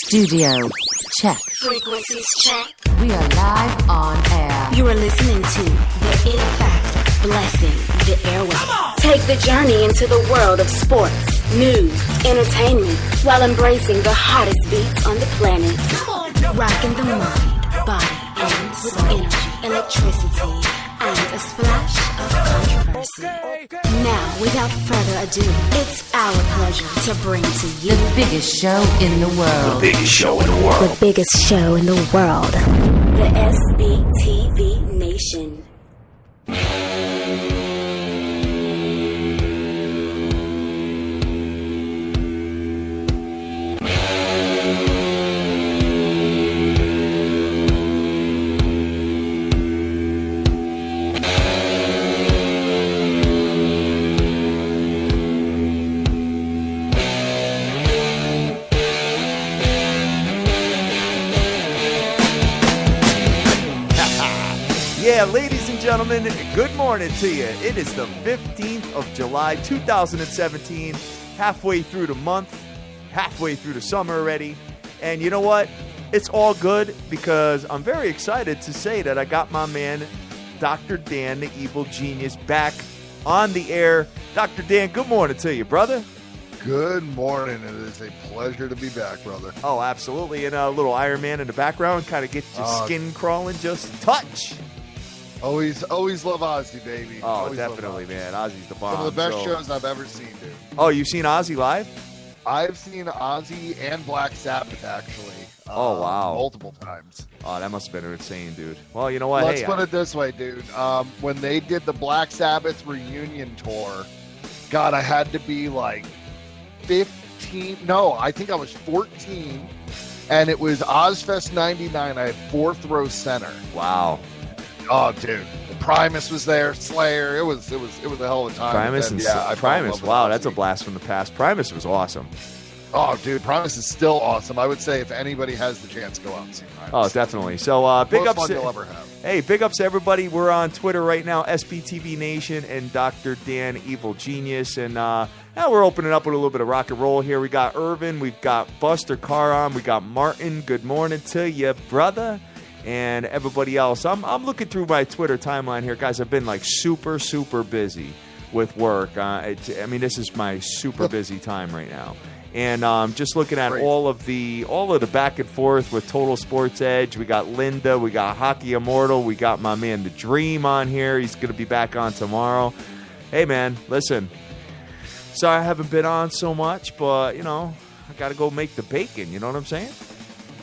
Studio check. Frequencies check. We are live on air. You are listening to the In Fact Blessing the Airwaves. Take the journey into the world of sports, news, entertainment, while embracing the hottest beats on the planet. Rocking the mind, body, and with energy, electricity, and a splash of controversy. Now, without further ado, it's our pleasure to bring to you The biggest show in the world. The biggest show in the world. the biggest show in the world, the SBTV Nation. Yeah, ladies and gentlemen, good morning to you. It is the 15th of July, 2017, halfway through the month, halfway through the summer already. And you know what? It's all good because I'm very excited to say that I got my man, Dr. Dan, the evil genius, back on the air. Dr. Dan, good morning to you, brother. Good morning. It is a pleasure to be back, brother. Oh, absolutely. And a little Iron Man in the background, kind of get your skin crawling just a touch. Always love Ozzy, baby. Oh, Always definitely, man. Ozzy's the bomb. Some of the best so- shows I've ever seen, dude. Oh, you've seen Ozzy live? I've seen Ozzy and Black Sabbath, actually. Oh, wow. Multiple times. Oh, that must have been insane, dude. Well, you know what? Let's Hey, put it this way, dude. When they did the Black Sabbath reunion tour, God, I had to be like 15. No, I think I was 14. And it was Ozfest 99. I had fourth row center. wow. Oh, dude. Primus was there, Slayer. It was a hell of a time. Primus And and then, I fell in Primus. love with Wow, Ozzy. that's a blast from the past. Primus was awesome. Oh, dude, Primus is still awesome. I would say if anybody has the chance, go out and see Primus. Oh, definitely. So, big Most ups. fun you'll ever have. Hey, big ups to everybody. We're on Twitter right now, SBTV Nation and Dr. Dan, Evil Genius. And now we're opening up with a little bit of rock and roll here. We got Irvin. We've got Buster Carr on. We got Martin. Good morning to you, brother. And everybody else. I'm looking through my Twitter timeline here, guys. I've been like super busy with work. This is my super busy time right now, and just looking at Great. all of the back and forth with Total Sports Edge. We got Linda, we got Hockey Immortal, we got my man The Dream on here. He's gonna be back on tomorrow. Hey man, listen. Sorry I haven't been on so much, but I gotta go make the bacon. You know what I'm saying?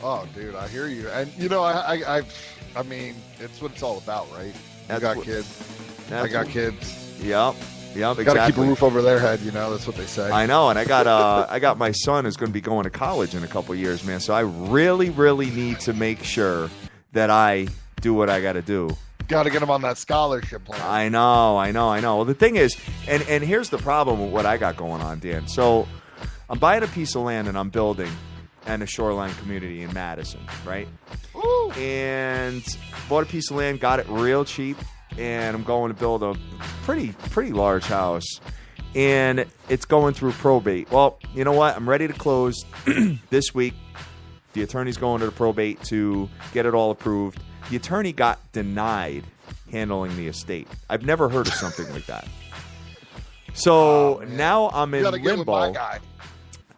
Oh, dude, I hear you. And, I mean, it's what it's all about, right? You got kids. I got kids. Yep, exactly. Got to keep a roof over their head, that's what they say. I know, and I got my son who's going to be going to college in a couple of years, man. So I really need to make sure that I do what I got to do. Got to get them on that scholarship plan. I know. Well, the thing is, and here's the problem with what I got going on, Dan. So I'm buying a piece of land and I'm building and a shoreline community in Madison, right? Ooh. And bought a piece of land, got it real cheap, and I'm going to build a pretty large house, and it's going through probate. Well, you know what? I'm ready to close this week. The attorney's going to the probate to get it all approved. The attorney got denied handling the estate. I've never heard of something like that. So now I'm in You got to get with my limbo. guy.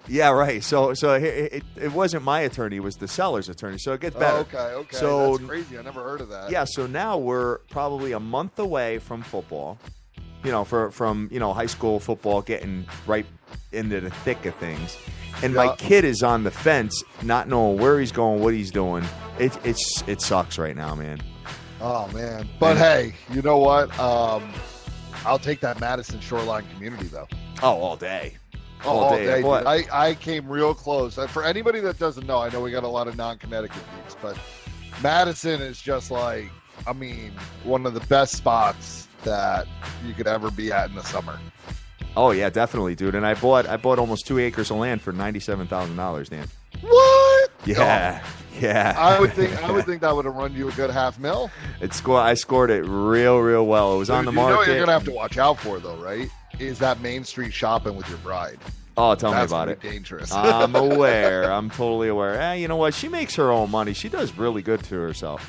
Yeah, right. So it wasn't my attorney; it was the seller's attorney. So it gets better. Okay. So That's crazy. I never heard of that. yeah, so now we're probably a month away from football. From high school football, getting right into the thick of things. And my kid is on the fence, not knowing where he's going, what he's doing. It sucks right now, man. Oh, man. But hey, you know what? I'll take that Madison Shoreline community, though. Oh, all day. All day. Boy. Dude. I came real close. For anybody that doesn't know, I know we got a lot of non-Connecticut beats, but Madison is just like, one of the best spots that you could ever be at in the summer. Oh yeah, definitely, dude. And I bought almost 2 acres of land for $97,000, Dan. What? Yeah, yeah. I would think that would have run you a good $500,000. I scored it real well. It was on the market. You know what you're gonna have to watch out for, though, right? Is that Main Street shopping with your bride? Oh, tell me That's about gonna it. be dangerous. I'm aware. I'm totally aware. You know what? She makes her own money. She does really good for herself.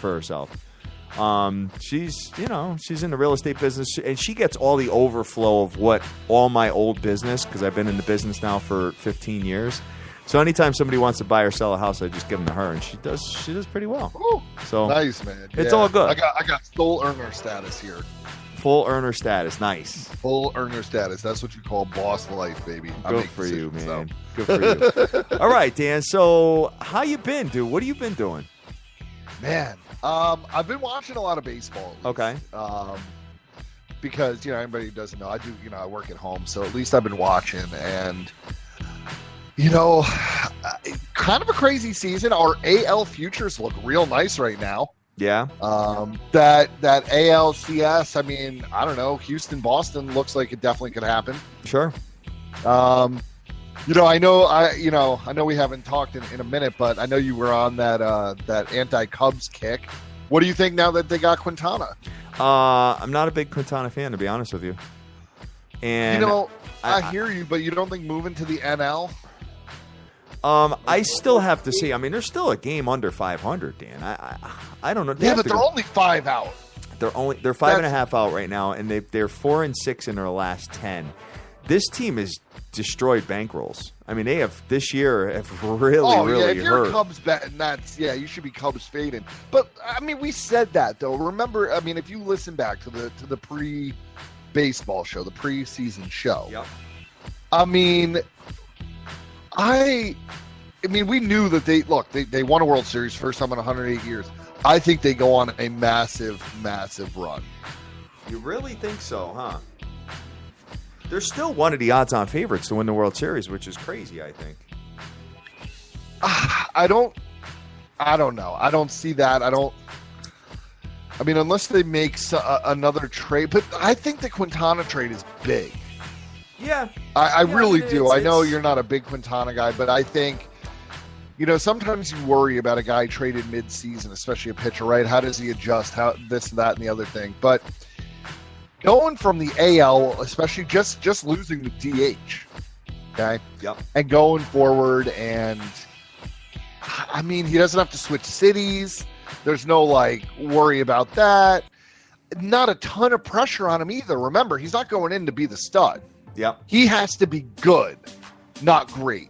She's in the real estate business, and she gets all the overflow of what all my old business, because I've been in the business now for 15 years. So anytime somebody wants to buy or sell a house, I just give them to her, and she does pretty well. Ooh, so nice, man. It's all good. I got full earner status here. Full earner status, nice. Full earner status. That's what you call boss life, baby. Good for you, man. Good for you. All right, Dan. So how you been, dude? What have you been doing? Man, I've been watching a lot of baseball. Okay. Because anybody who doesn't know, I do. I work at home, so at least I've been watching, and kind of a crazy season. Our AL futures look real nice right now. Yeah. That ALCS. I mean, I don't know. Houston, Boston looks like it definitely could happen. Sure. I know we haven't talked in a minute, but I know you were on that anti-Cubs kick. What do you think now that they got Quintana? I'm not a big Quintana fan, to be honest with you. And I hear you, but you don't think moving to the NL? I still have to see. I mean, they're still a game under 500, Dan. I don't know. But they're only 5 out. They're 5.5 out right now, and they're 4-6 in their last 10. This team has destroyed bankrolls. I mean, they have this year have really if you're hurt. Cubs betting, you should be Cubs fading. But I mean, we said that though. Remember, I mean, if you listen back to the pre-baseball show, the preseason show. Yep. I mean, we knew that they won a World Series, first time in 108 years. I think they go on a massive, massive run. You really think so, huh? They're still one of the odds-on favorites to win the World Series, which is crazy, I think. I don't know. I don't see that. I mean, unless they make another trade. But I think the Quintana trade is big. Yeah. I really do. I know you're not a big Quintana guy, but I think, sometimes you worry about a guy traded mid-season, especially a pitcher, right? How does he adjust? How this, that, and the other thing. But going from the AL, especially just losing the DH, okay? Yep. And going forward, and I mean, he doesn't have to switch cities. There's no worry about that. Not a ton of pressure on him either. Remember, he's not going in to be the stud. Yep. He has to be good, not great.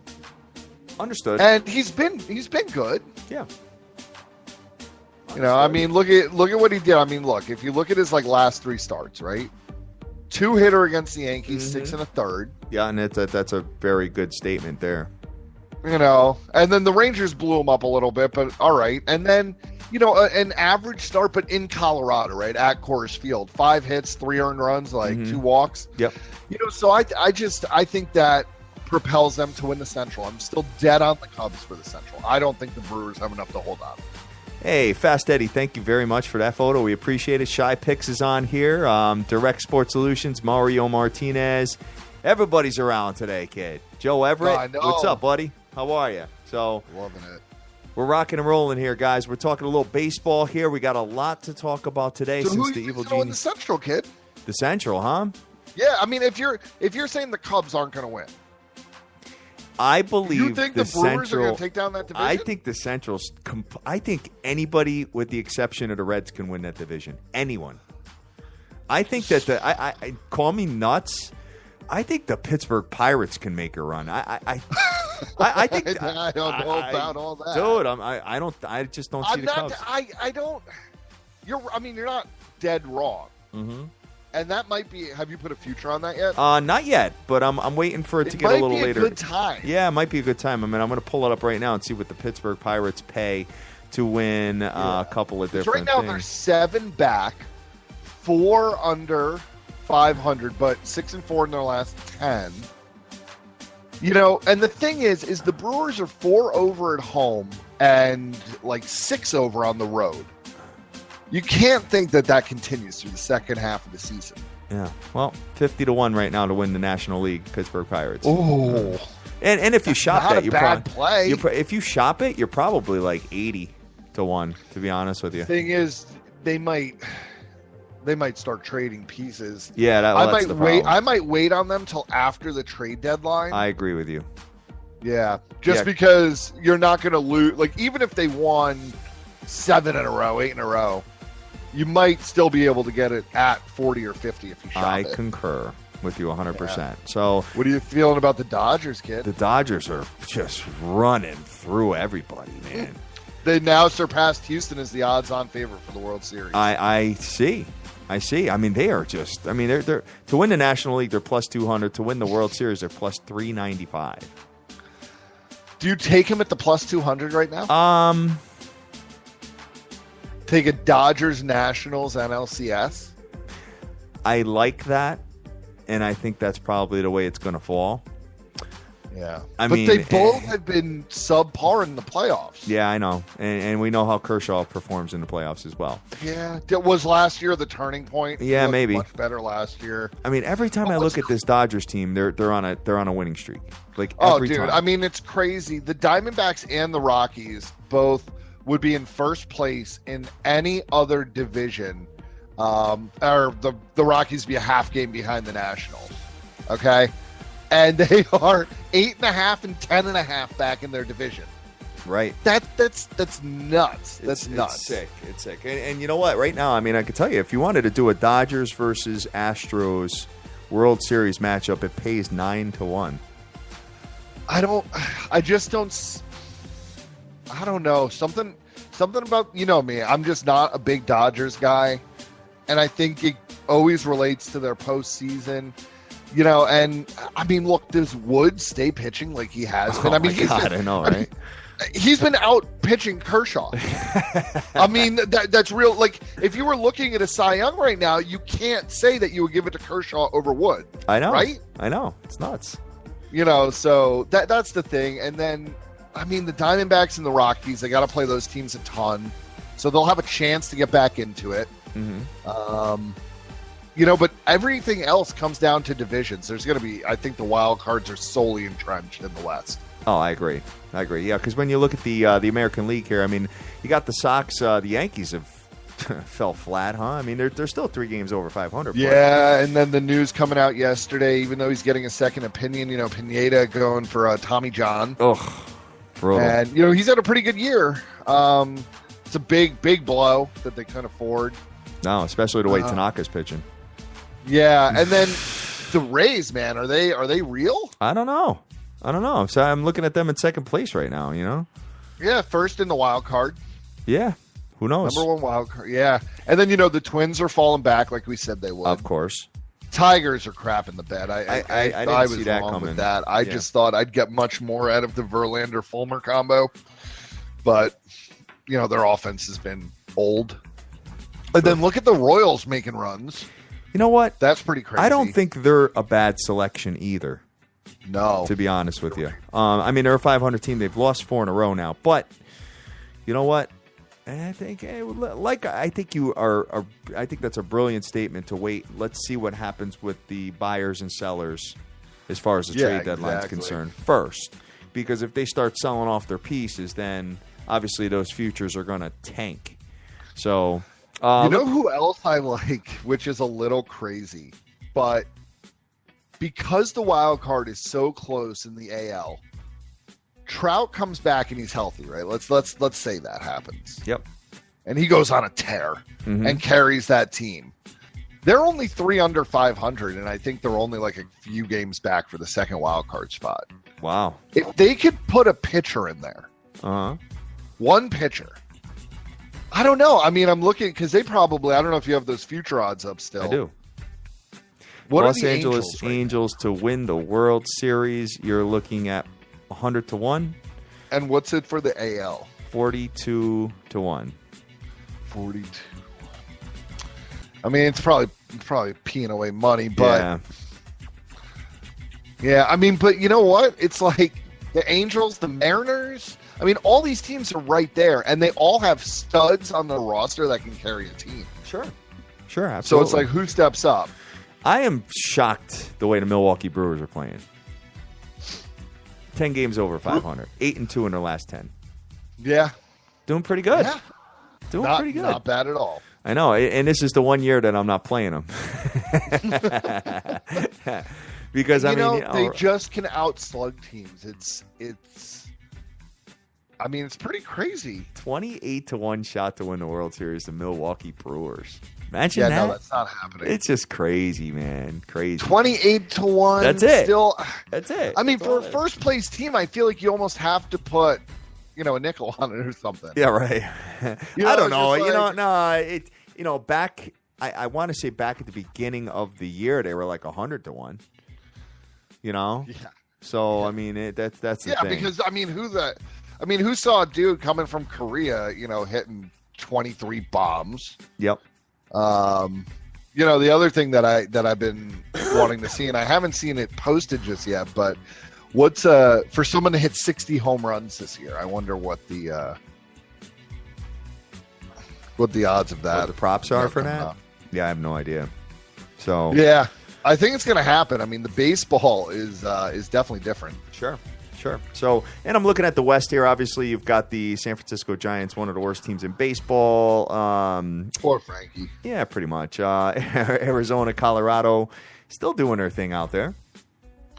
Understood. And he's been good. Yeah. I mean, look at what he did. I mean, look, if you look at his last 3 starts, right? 2-hitter against the Yankees, 6 1/3. Yeah, and that's a very good statement there. And then the Rangers blew him up a little bit, but all right. And then, an average start, but in Colorado, right, at Coors Field, 5 hits, 3 earned runs, 2 walks. Yep. So I think that propels them to win the Central. I'm still dead on the Cubs for the Central. I don't think the Brewers have enough to hold on. Hey, Fast Eddie, thank you very much for that photo. We appreciate it. Shy Picks is on here. Direct Sports Solutions, Mario Martinez. Everybody's around today, kid. Joe Everett, I know. What's up, buddy? How are you? So, Loving it. we're rocking and rolling here, guys. We're talking a little baseball here. We got a lot to talk about today So since who the you Evil think in the Genius. Central, kid? The Central, huh? Yeah, I mean, if you're saying the Cubs aren't going to win, I believe you think the Brewers Central, are going to take down that division? I think the Central's. I think anybody, with the exception of the Reds, can win that division. Anyone. I think that I call me nuts. I think the Pittsburgh Pirates can make a run. I think I don't know about all that, dude. I just don't see the Cubs. I don't. You're not dead wrong. Mm-hmm. And that might be. Have you put a future on that yet? Not yet, but I'm waiting for it to get a little later. It might be a good time. Yeah, it might be a good time. I mean, I'm going to pull it up right now and see what the Pittsburgh Pirates pay to win a couple of different right now, things. they're 7 back, 4 under 500, but 6-4 in their last 10. And the thing is the Brewers are 4 over at home and 6 over on the road. You can't think that continues through the second half of the season. Yeah, well, 50-1 right now to win the National League, Pittsburgh Pirates. Oh, and if you shop not that, a bad play. If you shop it, you're probably 80-1. To be honest with you, The thing is, they might. they might start trading pieces. Yeah, that's the problem. I might wait on them till after the trade deadline. I agree with you. Yeah, because you're not going to lose. Like, even if they won 7 in a row, 8 in a row, you might still be able to get it at 40 or 50 if you shop it. I concur with you 100%. Yeah. So, what are you feeling about the Dodgers, kid? The Dodgers are just running through everybody, man. They now surpassed Houston as the odds-on favorite for the World Series. I see. I mean, they are just. I mean, they're to win the National League, they're plus 200. To win the World Series, they're plus 395. Do you take him at the plus 200 right now? Take a Dodgers Nationals NLCS. I like that, and I think that's probably the way it's going to fall. Yeah, but they both have been subpar in the playoffs. Yeah, I know, and we know how Kershaw performs in the playoffs as well. Yeah, was last year the turning point? Yeah, maybe much better last year. I mean, every time I look at this Dodgers team, they're on a winning streak. Like every time. I mean, it's crazy. The Diamondbacks and the Rockies both would be in first place in any other division, or the Rockies be a half game behind the Nationals. Okay. And they are 8.5 and 10.5 back in their division. Right. That's nuts. That's nuts. It's sick. It's sick. And you know what? Right now, I mean, I could tell you, if you wanted to do a Dodgers versus Astros World Series matchup, it pays 9-1. I don't know. Something about, you know me, I'm just not a big Dodgers guy. And I think it always relates to their postseason. You know, and I mean, look, does Woods stay pitching like he has been? I mean, I know, right? He's been out pitching Kershaw. I mean, that's real. Like, if you were looking at a Cy Young right now, you can't say that you would give it to Kershaw over Wood. I know, right? I know, it's nuts. You know, so that's the thing. And then, I mean, the Diamondbacks and the Rockies, they got to play those teams a ton, so they'll have a chance to get back into it. Mm-hmm. You know, but everything else comes down to divisions. There's going to be, I think the wild cards are solely entrenched in the West. Oh, I agree. Yeah, because when you look at the American League here, I mean, you got the Sox, the Yankees have fell flat, huh? I mean, they're still 3 games over 500. Yeah, and then the news coming out yesterday, even though he's getting a second opinion, you know, Pineda going for Tommy John. Oh, brutal. And, you know, he's had a pretty good year. It's a big blow that they couldn't afford. No, especially the way Tanaka's pitching. Yeah, and then the Rays, man, are they real? I don't know. So I'm looking at them in second place right now, you know? Yeah, first in the wild card. Yeah, who knows? Number 1 wild card, yeah. And then, you know, the Twins are falling back like we said they would. Of course. Tigers are crap in the bed. I didn't see that wrong coming. With that. I just thought I'd get much more out of the Verlander-Fulmer combo. But, you know, their offense has been old. And then look at the Royals making runs. You know what? That's pretty crazy. I don't think they're a bad selection either. No. To be honest with you. I mean, they're a 500 team. They've lost 4 in a row now. But you know what? I think that's a brilliant statement to wait. Let's see what happens with the buyers and sellers as far as the trade deadline is concerned first. Because if they start selling off their pieces, then obviously those futures are going to tank. So... you know who else I like, which is a little crazy, but because the wild card is so close in the AL, Trout comes back and he's healthy, right? Let's say that happens. Yep. And he goes on a tear and carries that team. They're only 3 under 500, and I think they're only like a few games back for the second wild card spot. Wow. If they could put a pitcher in there, one pitcher. I don't know. I mean, I'm looking because they probably. I don't know if you have those future odds up still. I do. What Los are the Angeles Angels to win the World Series? You're looking at 100-1. And what's it for the AL? 42-1. 42. I mean, it's probably peeing away money, but yeah. I mean, but you know what? It's like the Angels, the Mariners. I mean, all these teams are right there, and they all have studs on the roster that can carry a team. Sure, absolutely. So it's like, who steps up? I am shocked the way the Milwaukee Brewers are playing. 10 games over 500. 8-2 in their last 10. Yeah. Doing pretty good. Yeah. Pretty good. Not bad at all. I know, and this is the 1 year that I'm not playing them. Because they just can outslug teams. It's pretty crazy. 28-1 shot to win the World Series, the Milwaukee Brewers. Imagine that. No, that's not happening. It's just crazy, man. Crazy. 28-1. That's it. That's it. I mean, for a first place team, I feel like you almost have to put, a nickel on it or something. Yeah, right. I don't know. Back. I want to say back at the beginning of the year, they were like 100-1. Yeah. So that's the thing. Yeah, because who saw a dude coming from Korea, hitting 23 bombs? Yep. The other thing that I've been wanting to see, and I haven't seen it posted just yet, but what's for someone to hit 60 home runs this year? I wonder what the odds of that, what the props are for that. Yeah, I have no idea. So yeah, I think it's going to happen. I mean, the baseball is definitely different. Sure. So, and I'm looking at the West here. Obviously, you've got the San Francisco Giants, one of the worst teams in baseball. Poor Frankie. Yeah, pretty much. Arizona, Colorado, still doing their thing out there.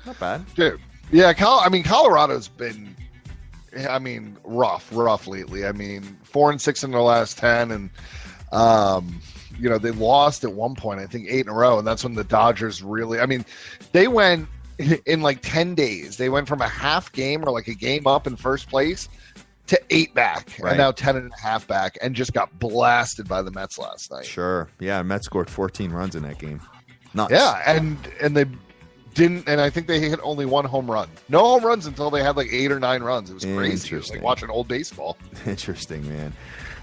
Not bad. Dude. Yeah, Colorado's been, rough lately. 4-6 in their last 10, and they lost at one point, I think 8 in a row, and that's when the Dodgers really. They went in like 10 days. They went from a half game or like a game up in first place to 8 back, right. And now 10.5 back, and just got blasted by the Mets last night. Sure, yeah, Mets scored 14 runs in that game. Nuts. Yeah, and they didn't, and I think they hit only 1 home run. No home runs until they had like 8 or 9 runs. It was crazy. It was like watching old baseball. Interesting, man.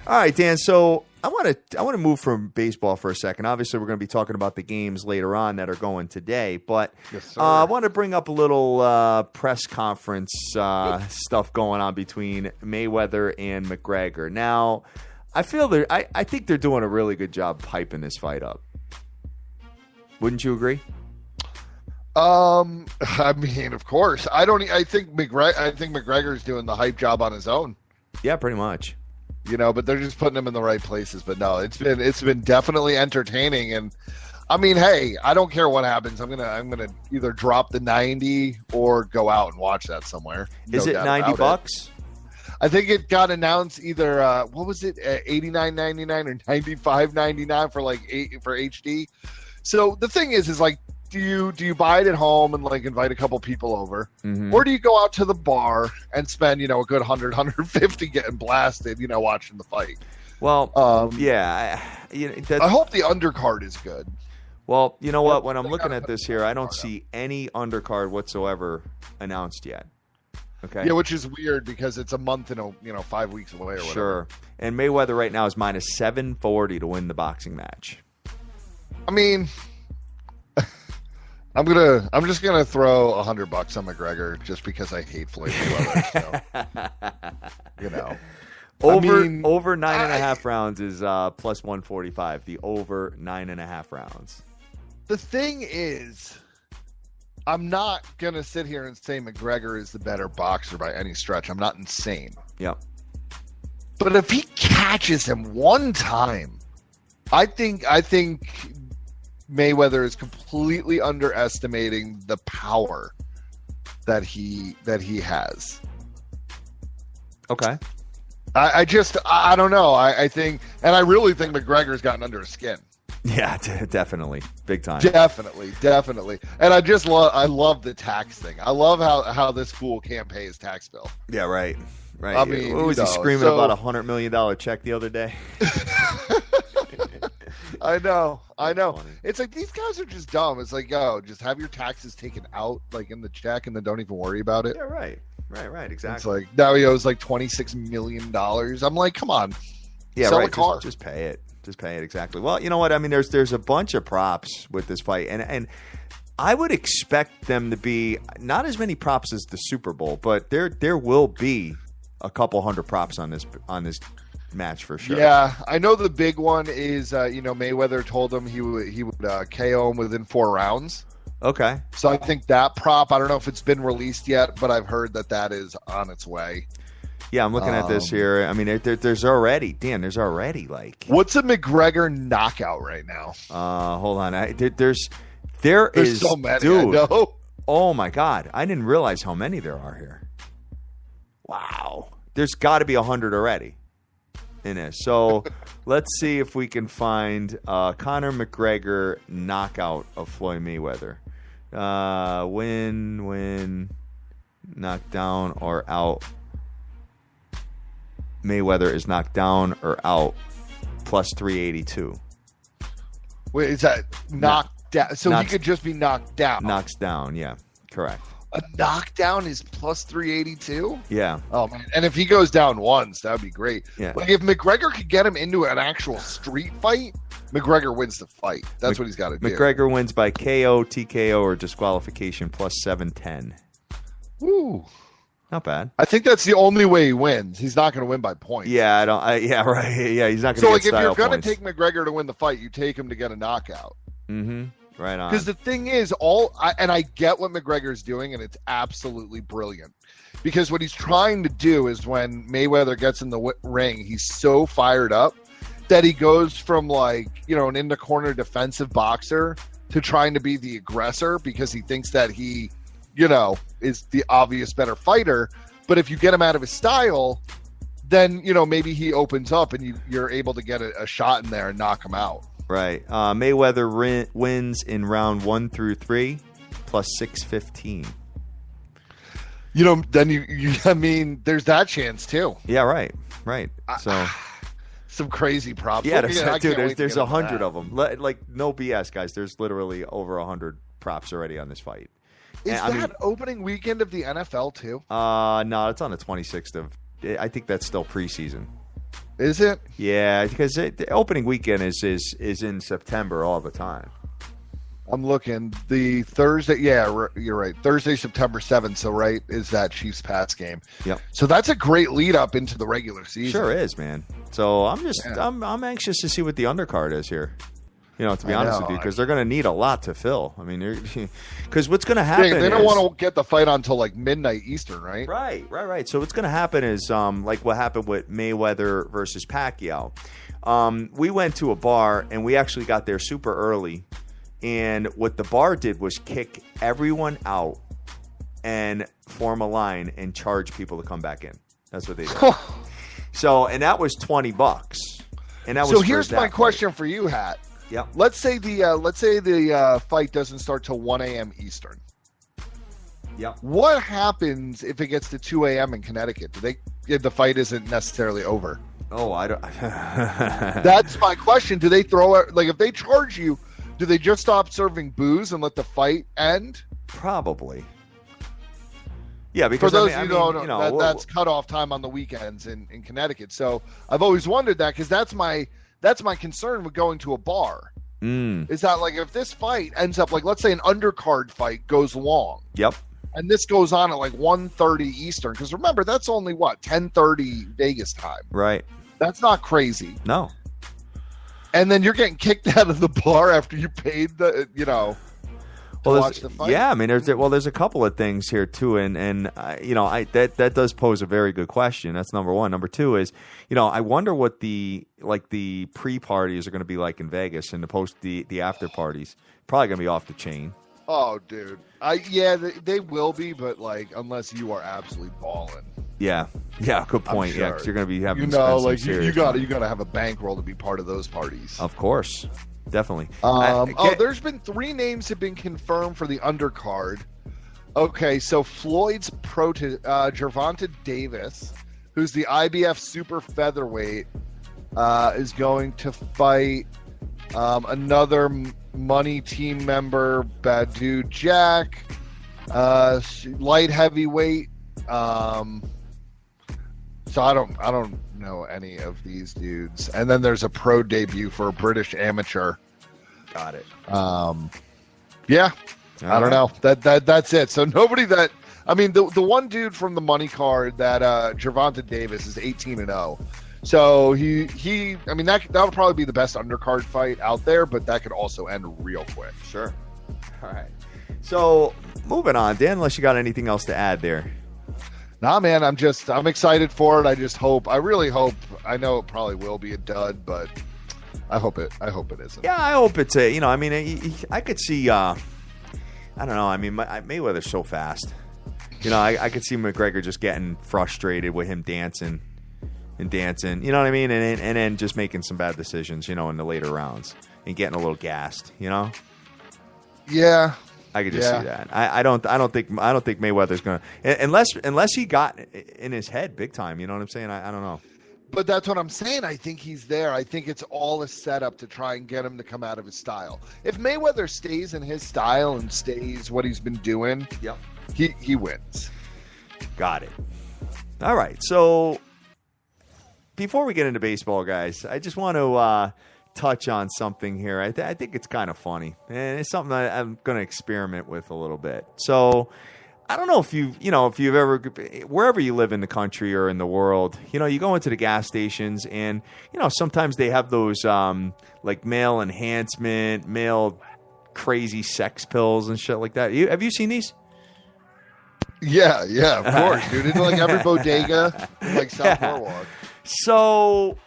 All right, Dan. So I want to move from baseball for a second. Obviously, we're going to be talking about the games later on that are going today, but yes, I want to bring up a little press conference stuff going on between Mayweather and McGregor. Now, I think they're doing a really good job hyping this fight up. Wouldn't you agree? Of course. I think McGregor's doing the hype job on his own. Yeah, pretty much. But they're just putting him in the right places. But no, it's been definitely entertaining. And hey, I don't care what happens. I'm gonna either drop the 90 or go out and watch that somewhere. Is it $90? I think it got announced either what was it, $89.99 or $95.99 for for HD. So the thing is like, do you buy it at home and like invite a couple people over, or do you go out to the bar and spend a good 150 getting blasted, watching the fight? Well, yeah, I hope the undercard is good. Well, you know what? When I'm looking at this here, I don't see any undercard whatsoever announced yet. Okay. Yeah, which is weird because it's a month and 5 weeks away or whatever. Sure. And Mayweather right now is minus 740 to win the boxing match. I'm just gonna throw $100 on McGregor just because I hate Floyd Mayweather. Over 9.5 rounds is plus 145. The over 9.5 rounds. The thing is, I'm not gonna sit here and say McGregor is the better boxer by any stretch. I'm not insane. Yep. But if he catches him one time, I think Mayweather is completely underestimating the power that he has. Okay. I don't know. I think, and I really think McGregor's gotten under his skin. Yeah, definitely. Big time. Definitely. And I love the tax thing. I love how this fool can't pay his tax bill. Yeah, right. Right. I mean, what was he screaming about $100 million check the other day? I know. Funny. It's like these guys are just dumb. It's like, just have your taxes taken out like in the check and then don't even worry about it. Yeah, right. Exactly. It's like now he owes like $26 million. I'm like, come on. Yeah, sell right. a car. Just pay it. Exactly. Well, you know what? There's a bunch of props with this fight, and I would expect them to be not as many props as the Super Bowl, but there will be a couple hundred props on this match for sure. Yeah, I know the big one is Mayweather told him he would KO him within 4 rounds. Okay. So I think that prop, I don't know if it's been released yet, but I've heard that is on its way. Yeah, I'm looking at this here. I mean, there's already like. What's a McGregor knockout right now? Hold on. There's so many. Dude. I know. Oh my God, I didn't realize how many there are here. Wow, there's got to be 100 already in this. So let's see if we can find Conor McGregor knockout of Floyd Mayweather. Win, knockdown or out. Mayweather is knocked down or out, plus 382. Wait, is that knocked down? So he could just be knocked down. Knocks down, yeah, correct. A knockdown is plus 382? Yeah. Oh, man. And if he goes down once, that would be great. Yeah. Like, if McGregor could get him into an actual street fight, McGregor wins the fight. That's what he's got to do. McGregor wins by KO, TKO, or disqualification, plus 710. Woo. Not bad. I think that's the only way he wins. He's not going to win by points. Yeah, yeah, right. Yeah, he's not going to get So, like, if you're going points. to take McGregor to win the fight, you take him to get a knockout. Mm-hmm. Right on. Because the thing is, I get what McGregor's doing, and it's absolutely brilliant. Because what he's trying to do is when Mayweather gets in the ring, he's so fired up that he goes from, like, you know, an in-the-corner defensive boxer to trying to be the aggressor because he thinks that he, you know, is the obvious better fighter. But if you get him out of his style, then, you know, maybe he opens up and you're able to get a shot in there and knock him out. Right. Mayweather wins in round 1 through 3, plus 615. You know, then I mean, there's that chance too. Yeah, right. So some crazy props. Yeah, there's 100 of them. Like, no BS, guys. There's literally over 100 props already on this fight. Is that opening weekend of the NFL too? No, it's on the 26th of. I think that's still preseason. Is it? Yeah, because the opening weekend is in September all the time. I'm looking. The Thursday, yeah, you're right. Thursday, September 7th. So, right, is that Chiefs-Pats game. Yep. So that's a great lead up into the regular season. Sure is, man. So I'm anxious to see what the undercard is here. You know, to be honest with you, because they're going to need a lot to fill. I mean, because what's going to happen? They don't want to get the fight on until like midnight Eastern, right? Right. So what's going to happen is like what happened with Mayweather versus Pacquiao. We went to a bar and we actually got there super early. And what the bar did was kick everyone out and form a line and charge people to come back in. That's what they did. So, and that was $20. And that was so here's my question for you, Hat. Yep. Let's say the fight doesn't start till 1 a.m. Eastern. Yep. What happens if it gets to 2 a.m. in Connecticut? If the fight isn't necessarily over? Oh, I don't. That's my question. Do they throw it? Like, if they charge you, do they just stop serving booze and let the fight end? Probably. Yeah, because for those that's cutoff time on the weekends in Connecticut. So I've always wondered that because that's my concern with going to a bar. Is that, like, if this fight ends up, like, let's say an undercard fight goes long. Yep. And this goes on at like 1:30 Eastern. Because remember, that's only 10:30 Vegas time. Right. That's not crazy. No. And then you're getting kicked out of the bar after you paid to watch the fight. Yeah, I mean, there's a couple of things here too, and that does pose a very good question. That's number one. Number two is, I wonder what the pre-parties are going to be like in Vegas, and the after parties probably going to be off the chain. Oh, dude, they will be, but like unless you are absolutely balling. Yeah, good point. Sure. Yeah, because you're going to be having you got to have a bankroll to be part of those parties. Of course, definitely. There's been 3 names have been confirmed for the undercard. Okay, so Floyd's Gervonta Davis, who's the IBF super featherweight, is going to fight another Money team member, Badu Jack, light heavyweight. So I don't know any of these dudes. And then there's a pro debut for a British amateur. Got it. Yeah. I don't know. That's it. So nobody that the one dude from the money card that Gervonta Davis is 18-0. So that'll probably be the best undercard fight out there, but that could also end real quick. Sure. All right. So moving on, Dan, unless you got anything else to add there. Nah, man, I'm excited for it. I really hope. I know it probably will be a dud, but I hope it isn't. Yeah, I hope it's a. I mean, I could see. I don't know. I mean, Mayweather's so fast. I could see McGregor just getting frustrated with him dancing. You know what I mean? And then just making some bad decisions. In the later rounds and getting a little gassed. Yeah. I could just see that. I don't think Mayweather's gonna unless he got in his head big time. You know what I'm saying? I don't know. But that's what I'm saying. I think he's there. I think it's all a setup to try and get him to come out of his style. If Mayweather stays in his style and stays what he's been doing, yep, he wins. Got it. All right. So before we get into baseball, guys, I just want to touch on something here. I think it's kind of funny, and it's something that I'm going to experiment with a little bit. So I don't know if if you've ever, wherever you live in the country or in the world, you go into the gas stations and, sometimes they have those like male enhancement, male crazy sex pills and shit like that. Have you seen these? Yeah, of course, dude. It's like every bodega, like South Norwalk. So,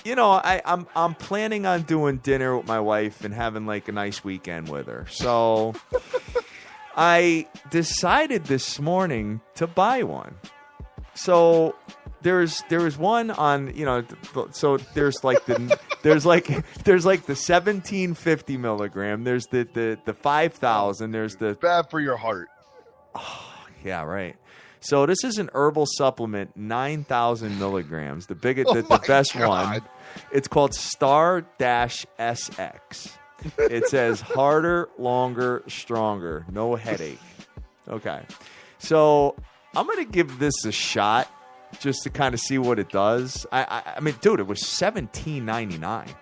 I'm planning on doing dinner with my wife and having like a nice weekend with her. So I decided this morning to buy one. So there was one on, so there's like the 1750 milligram. There's the 5,000. There's the bad for your heart. Oh, yeah, right. So this is an herbal supplement, 9,000 milligrams. The best one. It's called Star-SX. It says harder, longer, stronger, no headache. Okay. So I'm going to give this a shot just to kind of see what it does. I mean, dude, it was $17.99.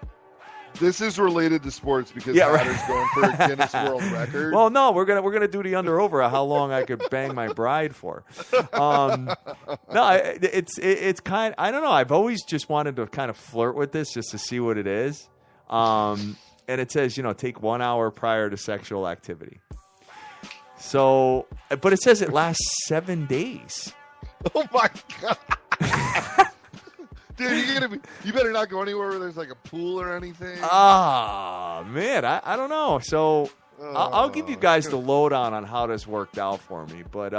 This is related to sports because Hatter's going for a Guinness World Record. Well, no, we're gonna do the under over of how long I could bang my bride for. No, it's kind. I don't know. I've always just wanted to kind of flirt with this just to see what it is. And it says, take 1 hour prior to sexual activity. So, but it says it lasts 7 days. Oh my God. Dude, you better not go anywhere where there's like a pool or anything. Ah, man, I don't know. So I'll give you guys the lowdown on how this worked out for me. But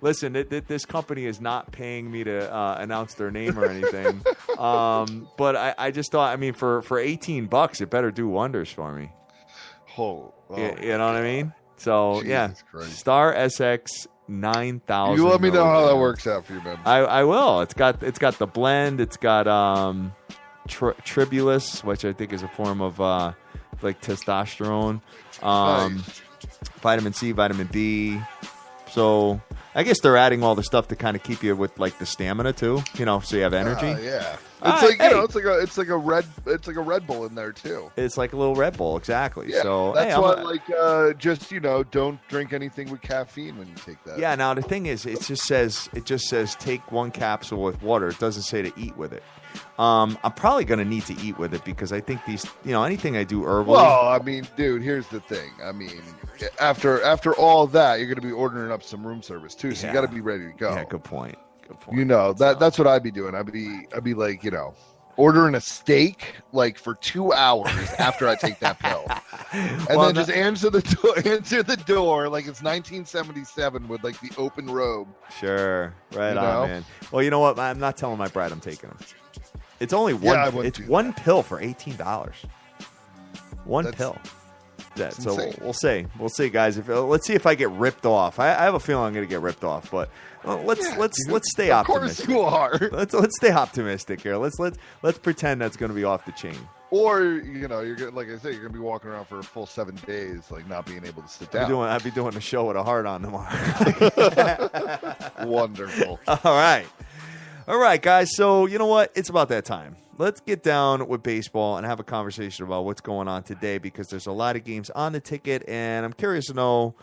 listen, this company is not paying me to announce their name or anything. But I just thought, I mean, for $18, it better do wonders for me. You know what I mean? So Jesus Christ. Star-SX 9,000. You let me know how that works out for you, man. I will. It's got the blend. It's got tribulus, which I think is a form of like testosterone, Nice. vitamin C, vitamin B. So I guess they're adding all the stuff to kind of keep you with like the stamina too. So you have energy. Yeah. It's like a Red Bull in there too. It's like a little Red Bull, exactly. Yeah, so that's why, just don't drink anything with caffeine when you take that. Yeah. Now the thing is, it just says take one capsule with water. It doesn't say to eat with it. I'm probably going to need to eat with it because I think these, anything I do herbally. Well, I mean, dude, here's the thing. I mean, after all that, you're going to be ordering up some room service too, so you got to be ready to go. Yeah, good point. That's what I'd be doing. I'd be like, ordering a steak like for 2 hours after I take that pill, and then just answer the door like it's 1977 with like the open robe. Sure, right on, man. Well, you know what? I'm not telling my bride I'm taking them. It's only one. It's one pill for $18. One pill. Yeah, so we'll see. We'll see, guys. Let's see if I get ripped off. I have a feeling I'm going to get ripped off, but let's stay optimistic. Of course you are. Let's stay optimistic here. Let's pretend that's going to be off the chain. Or you're gonna, like I said, you're gonna be walking around for a full 7 days, like not being able to sit down. I'd be doing a show with a heart on tomorrow. Wonderful. All right, guys. So you know what? It's about that time. Let's get down with baseball and have a conversation about what's going on today because there's a lot of games on the ticket, and I'm curious to know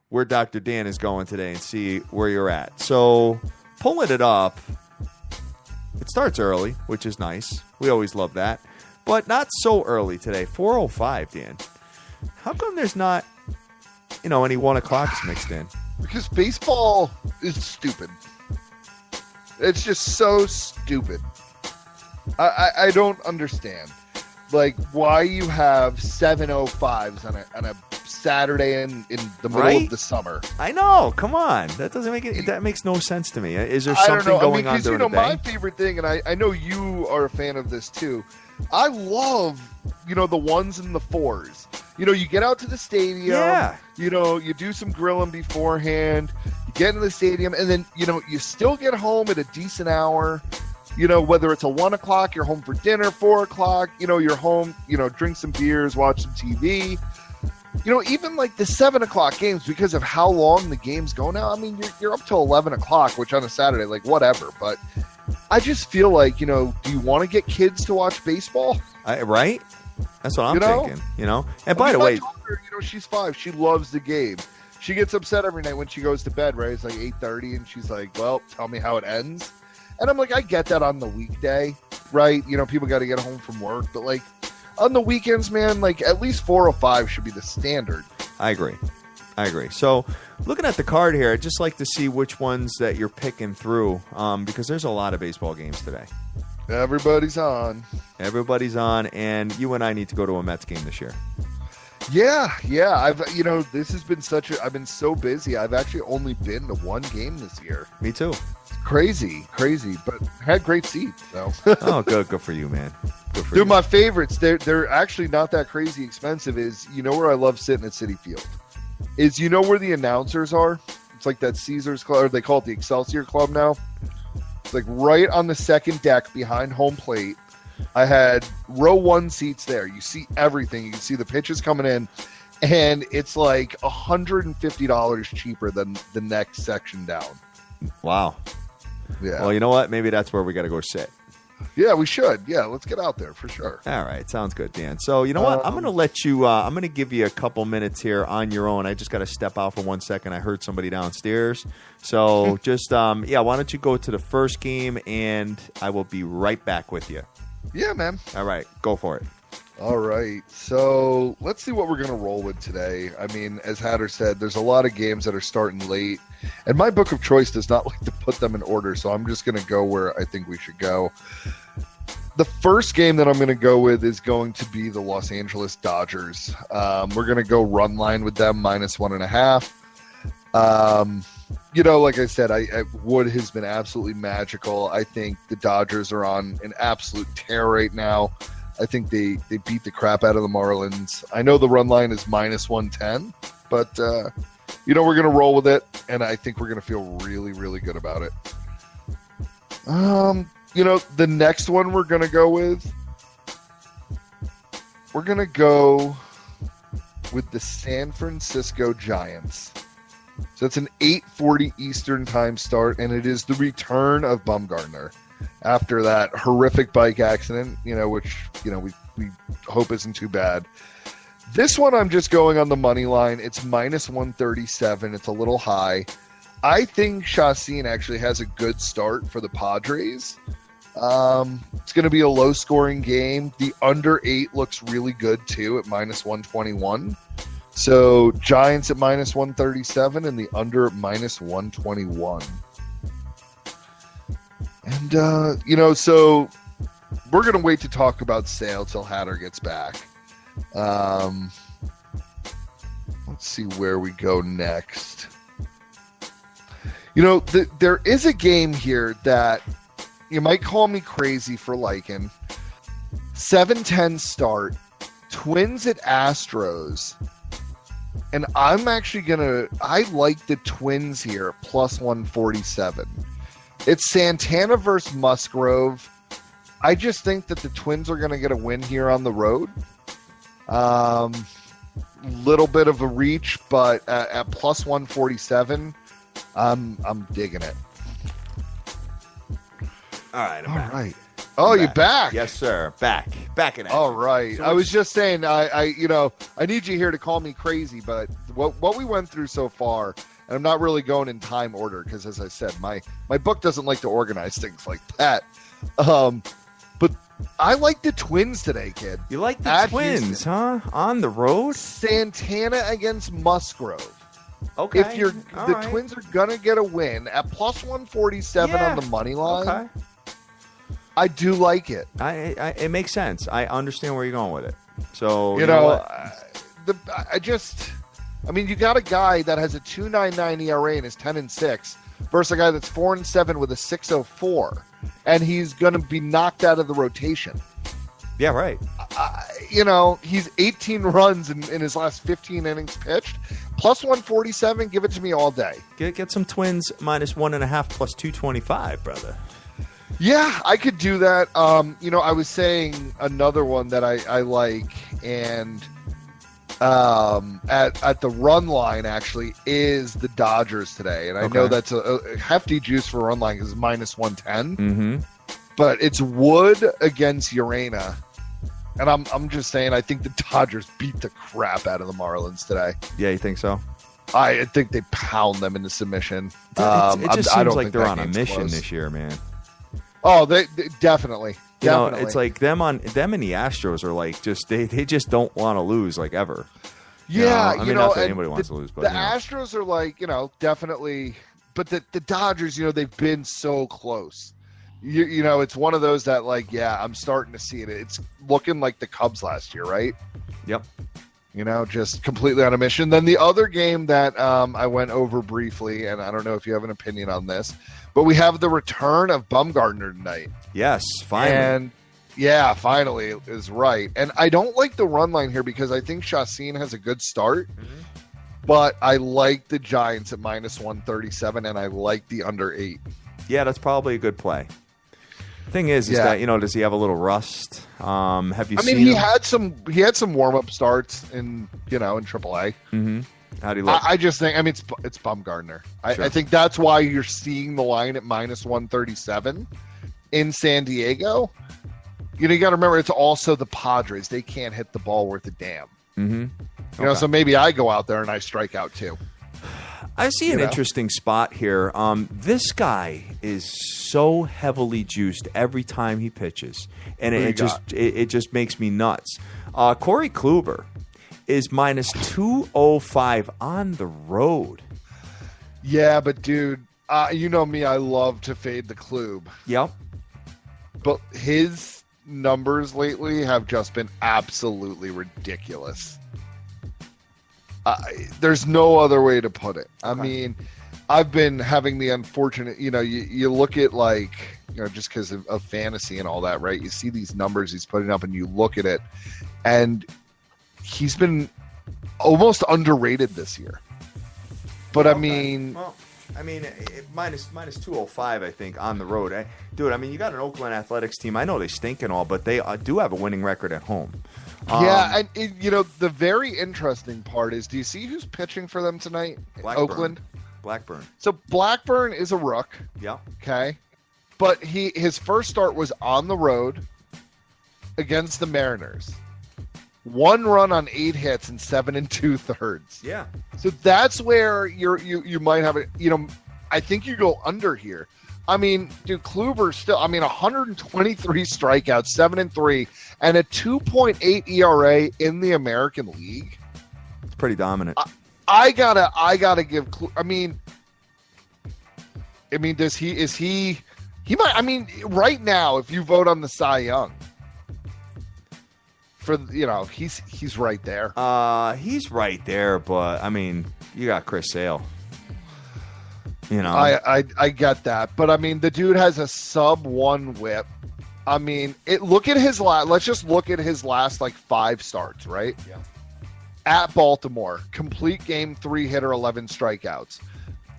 where Dr. Dan is going today and see where you're at. So pulling it up, it starts early, which is nice. We always love that. But not so early today. 4:05, Dan. How come there's not, any 1 o'clocks mixed in? Because baseball is stupid. It's just so stupid. I don't understand. Like, why you have 7:05s on a Saturday in the middle of the summer. I know. Come on. That doesn't make it. That makes no sense to me. Is there something going on during the day? My favorite thing, and I know you are a fan of this too. I love, the ones and the fours. You get out to the stadium. Yeah. You do some grilling beforehand. You get into the stadium, and then you still get home at a decent hour. Whether it's a 1 o'clock, you're home for dinner, 4 o'clock. You're home. Drink some beers, watch some TV. Even like the 7 o'clock games, because of how long the games go now. I mean, you're up till 11 o'clock, which on a Saturday, like whatever. But I just feel like, do you want to get kids to watch baseball? Right? That's what I'm thinking. And by the way, my daughter, she's 5. She loves the game. She gets upset every night when she goes to bed. Right? It's like 8:30, and she's like, "Well, tell me how it ends." And I'm like, I get that on the weekday, right? People got to get home from work, but like, on the weekends, man, like at least 4 or 5 should be the standard. I agree. So looking at the card here, I'd just like to see which ones that you're picking through, because there's a lot of baseball games today. Everybody's on, and you and I need to go to a Mets game this year. Yeah. I've this has been I've been so busy. I've actually only been to one game this year. Me too. Crazy, but had great seats. So. Oh, good for you, man. Good for Dude, you. my favorites, they're actually not that crazy expensive. Is where I love sitting at Citi Field? Is where the announcers are? It's like that Caesars Club, or they call it the Excelsior Club now. It's like right on the second deck behind home plate. I had row 1 seats there. You see everything. You can see the pitches coming in, and it's like $150 cheaper than the next section down. Wow. Yeah. Well, you know what? Maybe that's where we got to go sit. Yeah, we should. Yeah, let's get out there for sure. All right. Sounds good, Dan. So, you know what? I'm going to let you, I'm going to give you a couple minutes here on your own. I just got to step out for 1 second. I heard somebody downstairs. So just, why don't you go to the first game, and I will be right back with you. Yeah, man. All right. Go for it. All right. So let's see what we're going to roll with today. I mean, as Hatter said, there's a lot of games that are starting late, and my book of choice does not like to put them in order. So I'm just going to go where I think we should go. The first game that I'm going to go with is going to be the Los Angeles Dodgers. We're going to go run line with them -1.5. Like I said, Wood has been absolutely magical. I think the Dodgers are on an absolute tear right now. I think they beat the crap out of the Marlins. I know the run line is -110, but, we're going to roll with it, and I think we're going to feel really, really good about it. The next one we're going to go with the San Francisco Giants. So it's an 8:40 Eastern time start, and it is the return of Bumgarner after that horrific bike accident, which, we hope isn't too bad. This one I'm just going on the money line. It's -137. It's a little high. I think Chacin actually has a good start for the Padres. It's going to be a low-scoring game. The under 8 looks really good, too, at -121. So Giants at -137 and the under at -121. And, so we're going to wait to talk about Sale till Hatter gets back. Let's see where we go next. There is a game here that you might call me crazy for liking. 7:10 start. Twins at Astros. And I'm actually I like the Twins here, +147. It's Santana versus Musgrove. I just think that the Twins are going to get a win here on the road. Little bit of a reach, but at +147, I'm digging it. All right. I'm back. Oh, you're back. Yes, sir. Back in action. All right. So I was just saying, I need you here to call me crazy, but what we went through so far, and I'm not really going in time order because, as I said, my book doesn't like to organize things like that. But I like the Twins today, kid. You like the Twins, Houston. huh? On the road? Santana against Musgrove. Okay. If All the right. Twins are gonna get a win at plus 147 on the money line, Okay. I do like it. It makes sense. I understand where you're going with it. So You know know, what? I mean, you got a guy that has a 2.99 ERA and is 10-6 versus a guy that's 4-7 with a 6.04, and he's going to be knocked out of the rotation. Yeah, right. He's 18 runs in his last 15 innings pitched. Plus 147, give it to me all day. Get some Twins minus 1.5 plus 225, brother. Yeah, I could do that. I was saying another one that I like, and at the run line actually is the Dodgers today, and I know that's a hefty juice for run line is minus 110. Mm-hmm. But it's Wood against Urena, and I'm just saying I think the Dodgers beat the crap out of the Marlins today. Yeah, you think so? I think they pound them into submission. It just I seems don't like think they're that on a game's mission close. this year, man. Oh, they definitely. You know, Definitely. it's like them and the Astros are like just they just don't want to lose like ever. Yeah, I mean, not that anybody wants to lose, but the Astros are like, definitely, but the Dodgers, they've been so close. It's one of those that like, yeah, I'm starting to see it. It's looking like the Cubs last year, right? Yep. Just completely on a mission. Then the other game that I went over briefly, and I don't know if you have an opinion on this, but we have the return of Bumgarner tonight. Yes, finally. And yeah, finally is right. And I don't like the run line here because I think Chacin has a good start, but I like the Giants at minus 137, and I like the under 8. Yeah, that's probably a good play. Thing is that does he have a little rust? Have you seen? He him? had some warm up starts in AAA. Mm-hmm. How do you look? I just think it's Bumgarner. Sure. I think that's why you're seeing the line at minus 137 in San Diego. You got to remember it's also the Padres. They can't hit the ball worth a damn. Mm-hmm. So maybe I go out there and I strike out too. I see an interesting spot here. This guy is so heavily juiced every time he pitches, and it just makes me nuts. Corey Kluber is minus 205 on the road. Yeah, but dude, you know me, I love to fade the Klube. Yep. But his numbers lately have just been absolutely ridiculous. There's no other way to put it. I mean, I've been having the unfortunate, you look at just because of fantasy and all that, right? You see these numbers he's putting up and you look at it, and he's been almost underrated this year. But minus 205, I think, on the road. Dude, you got an Oakland Athletics team. I know they stink and all, but they do have a winning record at home. And the very interesting part is, do you see who's pitching for them tonight? Oakland? Blackburn. So Blackburn is a rook. Yeah. Okay. But his first start was on the road against the Mariners. 1 run on 8 hits and 7 2/3. Yeah. So that's where you might have it. I think you go under here. Dude, Kluber still. 123 strikeouts, 7-3, and a 2.8 ERA in the American League. It's pretty dominant. I gotta give. Does he? Is he? He might. Right now, if you vote on the Cy Young, he's right there. He's right there, but you got Chris Sale. I get that, but the dude has a sub-1 whip. Look at his last. Let's just look at his last 5 starts, right? Yeah. At Baltimore, complete game, 3-hitter, 11 strikeouts.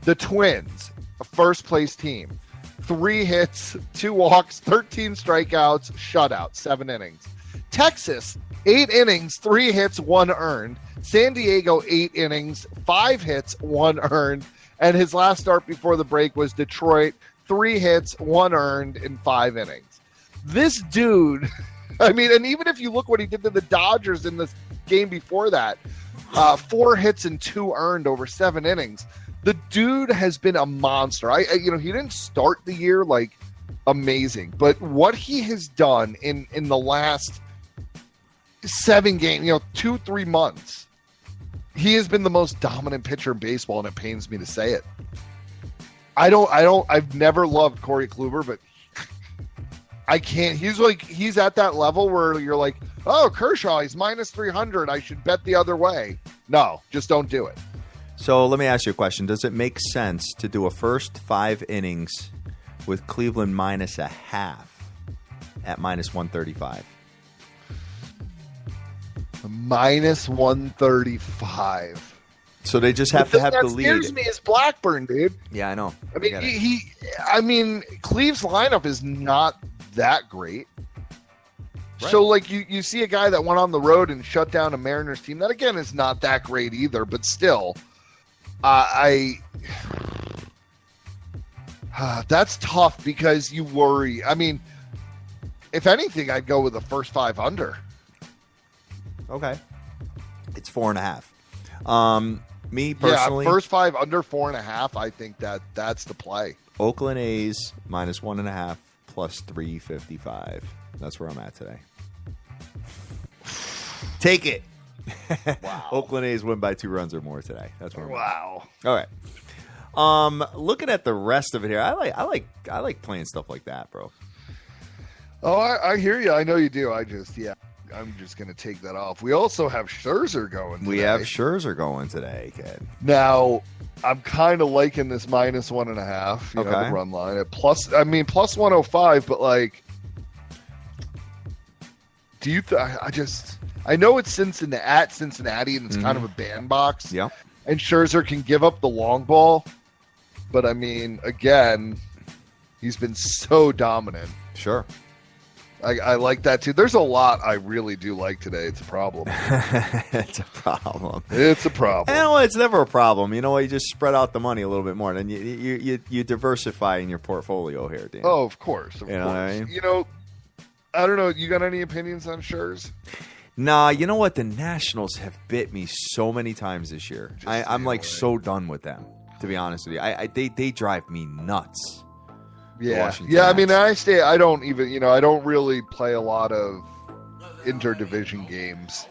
The Twins, a first-place team, 3 hits, 2 walks, 13 strikeouts, shutout, 7 innings. Texas, 8 innings, 3 hits, 1 earned. San Diego, 8 innings, 5 hits, 1 earned. And his last start before the break was Detroit, 3 hits, 1 earned in 5 innings. This dude, and even if you look what he did to the Dodgers in this game before that, 4 hits and 2 earned over 7 innings. The dude has been a monster. He didn't start the year amazing, but what he has done in the last 7 games, 2-3 months, he has been the most dominant pitcher in baseball, and it pains me to say it. I've never loved Corey Kluber, but I can't. He's at that level where you're like, oh, Kershaw, he's minus 300. I should bet the other way. No, just don't do it. So let me ask you a question. Does it make sense to do a first 5 innings with Cleveland minus a half at minus 135? Minus 135. So they just have to have the lead. What scares me is Blackburn, dude. Yeah, I know. I mean, Cleve's lineup is not that great. Right. So, like, you see a guy that went on the road and shut down a Mariners team. That, again, is not that great either. But still, that's tough because you worry. I mean, if anything, I'd go with the first 5 under. Okay. It's 4.5. Me personally, first 5 under 4.5. I think that's the play. Oakland A's minus 1.5 plus 355. That's where I'm at today. Take it. Wow. Oakland A's win by 2 runs or more today. That's where I'm wow. at. All right. Looking at the rest of it here, I like playing stuff like that, bro. Oh, I hear you. I know you do. I'm just going to take that off. We also have Scherzer going today. We have Scherzer going today, kid. Now, I'm kind of liking this minus 1.5, Okay. The run line. At plus 105, but like, do you I know it's Cincinnati, and it's kind of a bandbox. Yeah. And Scherzer can give up the long ball, but I mean, again, he's been so dominant. Sure. I like that too. There's a lot I really do like today. It's a problem. It's a problem. It's a problem. And well, it's never a problem. You know what? You just spread out the money a little bit more, and you diversify in your portfolio here, Dan. Oh, of course. Of You know course. what I mean? I don't know. You got any opinions on Scherzer? Nah, you know what? The Nationals have bit me so many times this year. I'm like so done with them, to be honest with you. They drive me nuts. Yeah, Washington I mean, Nats. I don't even, I don't really play a lot of interdivision games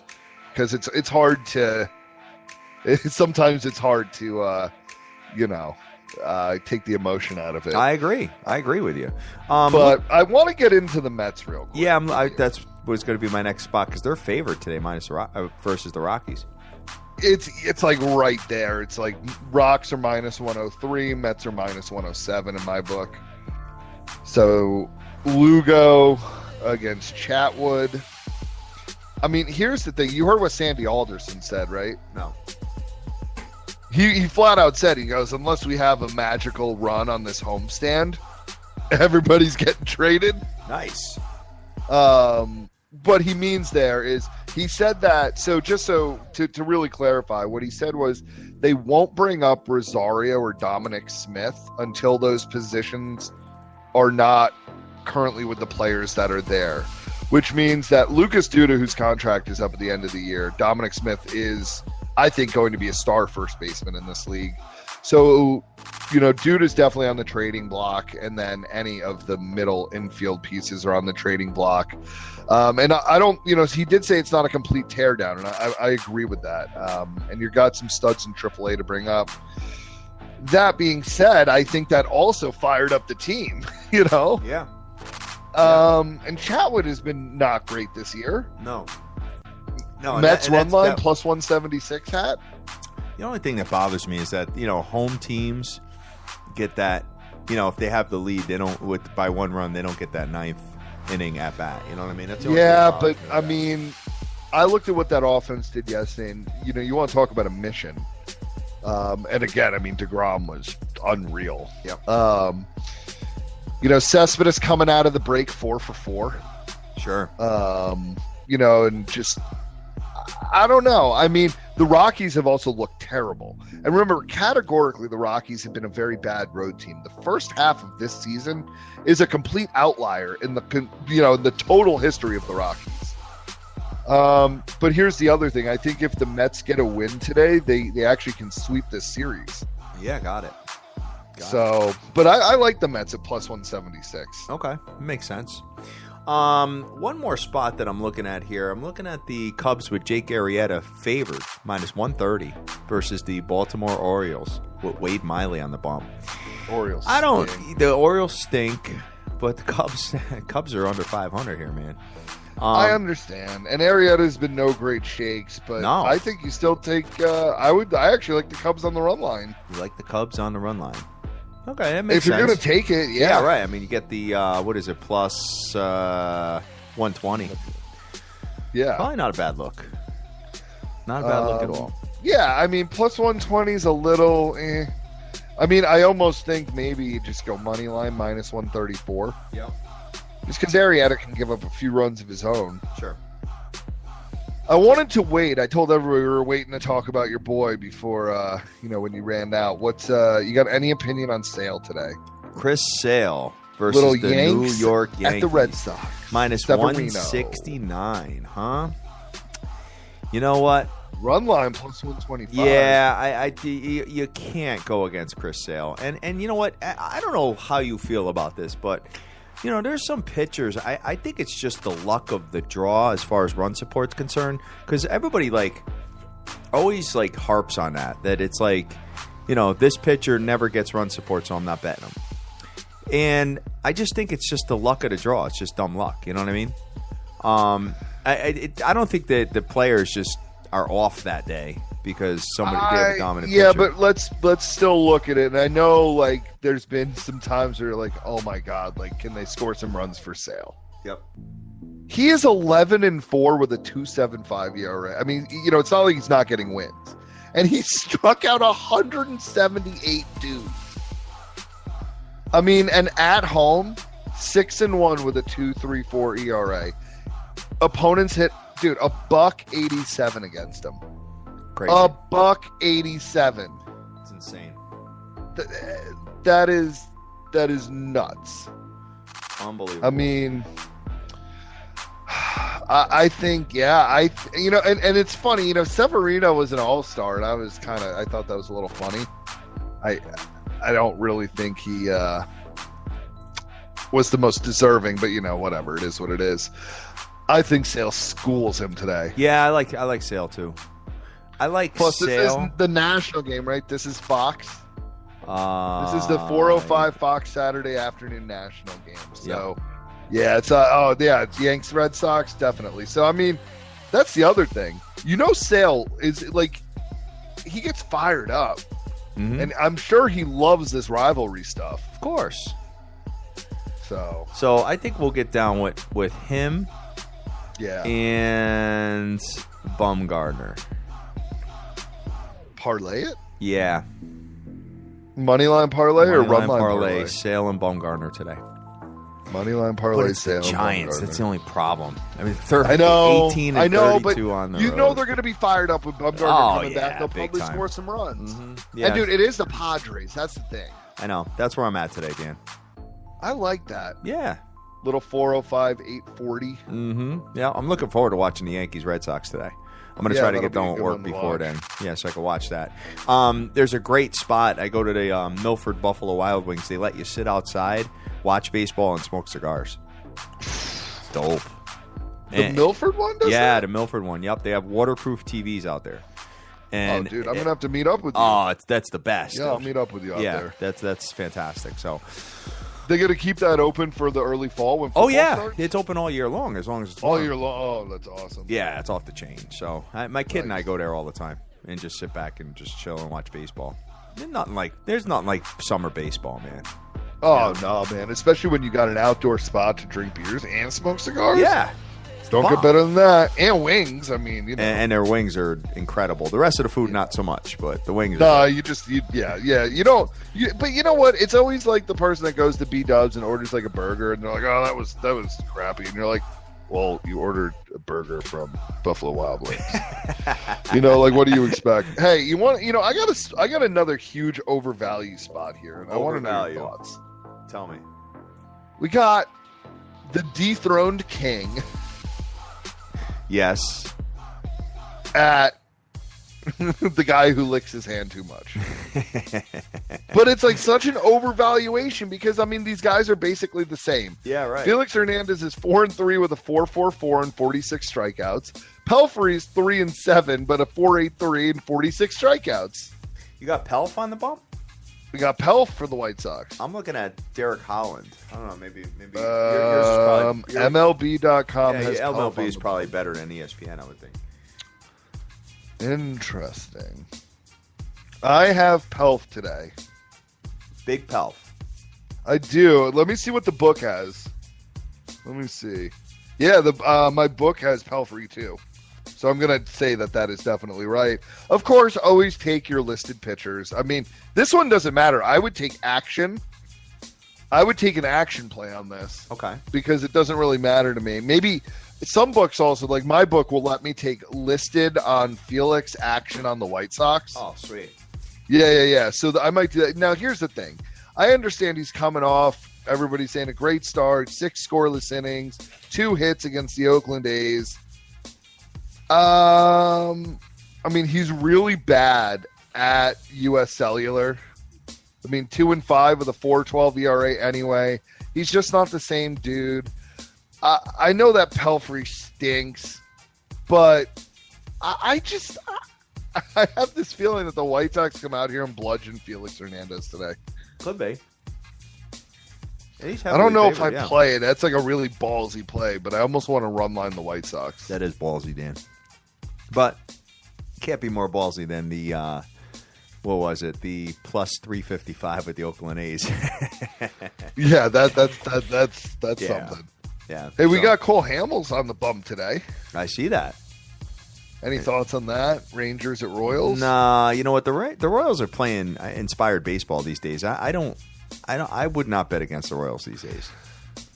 because it's hard to. Sometimes it's hard to, take the emotion out of it. I agree with you. But I want to get into the Mets real quick. Yeah, that's what's going to be my next spot because they're favored today versus the Rockies. It's like right there. It's like Rocks are minus 103, Mets are minus 107 in my book. So Lugo against Chatwood. I mean, here's the thing. You heard what Sandy Alderson said, right? No. He flat out said, he goes, unless we have a magical run on this homestand, everybody's getting traded. Nice. What he means there is he said that, to really clarify, what he said was they won't bring up Rosario or Dominic Smith until those positions are not currently with the players that are there, which means that Lucas Duda, whose contract is up at the end of the year, Dominic Smith is, I think, going to be a star first baseman in this league. So, Duda's definitely on the trading block, and then any of the middle infield pieces are on the trading block. And I don't, he did say it's not a complete teardown, and I agree with that. And you've got some studs in AAA to bring up. That being said, I think that also fired up the team, Yeah. And Chatwood has been not great this year. No. Mets run line plus 176 hat. The only thing that bothers me is that, home teams get that, if they have the lead, they don't, by 1 run, they don't get that 9th inning at bat. You know what I mean? That's the only thing that bothers me with that. I looked at what that offense did yesterday, and, you want to talk about a mission. And again, DeGrom was unreal. Yep. Cespedes coming out of the break 4 for 4. Sure. And just, I don't know. The Rockies have also looked terrible. And remember, categorically, the Rockies have been a very bad road team. The first half of this season is a complete outlier in the total history of the Rockies. But here's the other thing. I think if the Mets get a win today, they actually can sweep this series. Yeah, got it. But I like the Mets at plus 176. Okay, makes sense. One more spot that I'm looking at here. I'm looking at the Cubs with Jake Arrieta favored -130 versus the Baltimore Orioles with Wade Miley on the bump. Orioles. The Orioles stink, but the Cubs are under 500 here, man. I understand, and Arrieta's been no great shakes, but No. I think you still take. I actually like the Cubs on the run line. You like the Cubs on the run line? Okay, that makes If you're sense. going to take it, yeah. Yeah, right. I mean, you get the what is it, plus 120. Yeah. Probably not a bad look. Not a bad look at all. Yeah, I mean, plus 120 is a little. I mean, I almost think maybe you just go money line -134. Yep. Just because Arrieta can give up a few runs of his own. Sure. I wanted to wait. I told everybody we were waiting to talk about your boy before, when you ran out. What's you got any opinion on Sale today? Chris Sale versus Little the Yanks New York Yankees. at the Red Sox. Severino. -169, huh? You know what? Run line plus 125. Yeah, you can't go against Chris Sale. And you know what? I don't know how you feel about this, but there's some pitchers. I think it's just the luck of the draw as far as run support's concerned, because everybody always harps on that it's this pitcher never gets run support, so I'm not betting him. And I just think it's just the luck of the draw. It's just dumb luck. You know what I mean? I don't think that the players just are off that day because they have a dominant pitcher. Yeah, but let's still look at it. And I know there's been some times where you're oh my God, can they score some runs for Sale? Yep. He is 11-4 with a 2.75 ERA. I mean, it's not like he's not getting wins. And he struck out 178 dudes. I mean, and at home, 6-1 with a 2.34 ERA. Opponents hit, dude, $187 against him. Crazy. $187. It's insane. That is nuts. Unbelievable. I mean, I think, and it's funny, Severino was an all-star, and I thought that was a little funny. I don't really think he was the most deserving, but whatever, it is what it is. I think Sale schools him today. Yeah, I like Sale too. I like Plus, Sale. this is the national game, right? This is Fox. This is the 4:05 Fox Saturday afternoon national game. So, yeah, it's Yanks Red Sox definitely. So, I mean, that's the other thing. Sale is he gets fired up, and I'm sure he loves this rivalry stuff. Of course. So I think we'll get down with him. Yeah. And Bumgarner. Parlay it? Yeah. Moneyline parlay or run line parlay? Sale and Bumgarner today. Moneyline parlay, but it's Sale. The Giants. That's the only problem. I mean, 18 and I know, 32 but on the road. they're going to be fired up with Bumgarner coming back. They'll probably score some runs. Yeah. And dude, it is the Padres. That's the thing. I know. That's where I'm at today, Dan. I like that. Yeah. Little 405, 840. Yeah, I'm looking forward to watching the Yankees Red Sox today. I'm going to try to get done with work before then. Yeah, so I can watch that. There's a great spot. I go to the Milford Buffalo Wild Wings. They let you sit outside, watch baseball, and smoke cigars. It's dope. The Milford one does that? The Milford one. Yep, they have waterproof TVs out there. And dude, I'm going to have to meet up with you. Oh, that's the best. Yeah, I'll meet up with you out there. Yeah, that's fantastic. So they going to keep that open for the early fall when football starts? It's open all year long as it's all year long. Oh, that's awesome. Yeah, it's off the chain. So my kid and I go there all the time and just sit back and just chill and watch baseball. There's nothing like summer baseball, man. Oh no, man! Especially when you got an outdoor spot to drink beers and smoke cigars. Yeah. Don't get better than that. And wings. I mean, And their wings are incredible. The rest of the food, not so much, but the wings No, are you don't. But you know what? It's always like the person that goes to B-Dubs and orders like a burger, and they're like, oh, that was crappy. And you're like, well, you ordered a burger from Buffalo Wild Wings. What do you expect? Hey, I got another huge overvalue spot here, and I want to know your thoughts. Tell me. We got the dethroned king. Yes. At The guy who licks his hand too much. But it's like such an overvaluation because, I mean, these guys are basically the same. Yeah, right. Felix Hernandez is 4-3 with a 4.44 and 46 strikeouts. Pelfrey's 3-7, but a 4.83 and 46 strikeouts. You got Pelf on the bump? We got Pelf for the White Sox. I'm looking at Derek Holland. I don't know, maybe MLB.com has Pelf MLB on is the probably better than ESPN, I would think. Interesting. I have Pelf today. Big Pelf. I do. Let me see what the book has. Let me see. Yeah, my book has Pelfrey too. So I'm going to say that is definitely right. Of course, always take your listed pitchers. I mean, this one doesn't matter. I would take action. I would take an action play on this. Okay. Because it doesn't really matter to me. Maybe some books also, like my book, will let me take listed on Felix, action on the White Sox. Oh, sweet. Yeah. So I might do that. Now, here's the thing. I understand he's coming off, everybody's saying, a great start, 6 scoreless innings, 2 hits against the Oakland A's. I mean, he's really bad at U.S. Cellular. I mean, 2-5 with a 4.12 ERA anyway. He's just not the same dude. I know that Pelfrey stinks, but I have this feeling that the White Sox come out here and bludgeon Felix Hernandez today. Could be. I don't know if I play it. That's like a really ballsy play, but I almost want to run line the White Sox. That is ballsy, Dan. But can't be more ballsy than the what was it? The plus 355 with the Oakland A's. Yeah, that's something. Yeah. Hey, we got Cole Hamels on the bump today. I see that. Any thoughts on that? Rangers at Royals? Nah, you know what? The Royals are playing inspired baseball these days. I would not bet against the Royals these days.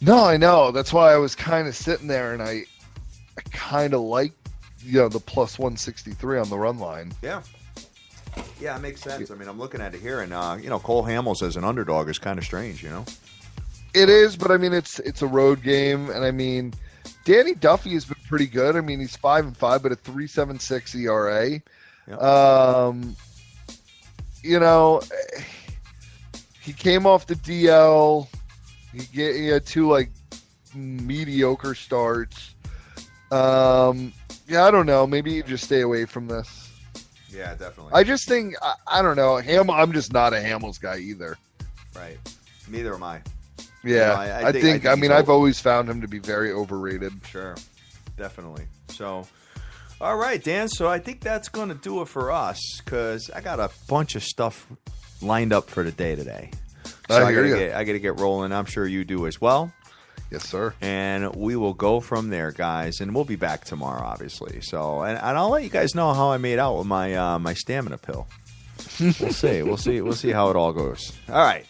No, I know. That's why I was kind of sitting there, and I kind of like, the plus 163 on the run line. Yeah. Yeah, it makes sense. I mean, I'm looking at it here, and Cole Hamels as an underdog is kind of strange. It is, but I mean, it's a road game, and I mean, Danny Duffy has been pretty good. I mean, he's 5-5, but a 3.76 ERA. Yep. He came off the DL. He had 2 mediocre starts. I don't know. Maybe you just stay away from this. Yeah, definitely. I just think I don't know. I'm just not a Hamels guy either. Right. Neither am I. Yeah, I think I've always found him to be very overrated. Sure, definitely. So, all right, Dan. So I think that's going to do it for us because I got a bunch of stuff lined up for the day today. So I got to get rolling. I'm sure you do as well. Yes, sir. And we will go from there, guys. And we'll be back tomorrow, obviously. So, and I'll let you guys know how I made out with my my stamina pill. We'll see. We'll see how it all goes. All right.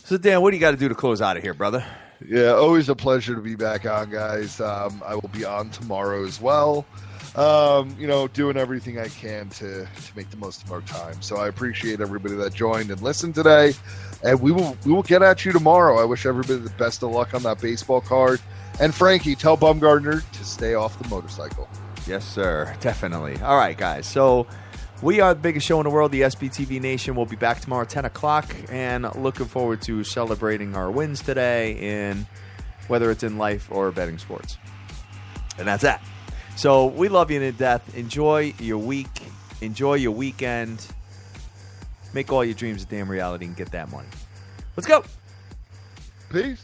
So, Dan, what do you got to do to close out of here, brother? Yeah, always a pleasure to be back on, guys. I will be on tomorrow as well. Doing everything I can to make the most of our time. So I appreciate everybody that joined and listened today. And we will get at you tomorrow. I wish everybody the best of luck on that baseball card. And Frankie, tell Bumgardner to stay off the motorcycle. Yes, sir. Definitely. All right, guys. So we are the biggest show in the world, the SBTV Nation. We'll be back tomorrow at 10 o'clock. And looking forward to celebrating our wins today, whether it's in life or betting sports. And that's that. So we love you to death. Enjoy your week. Enjoy your weekend. Make all your dreams a damn reality and get that money. Let's go. Peace.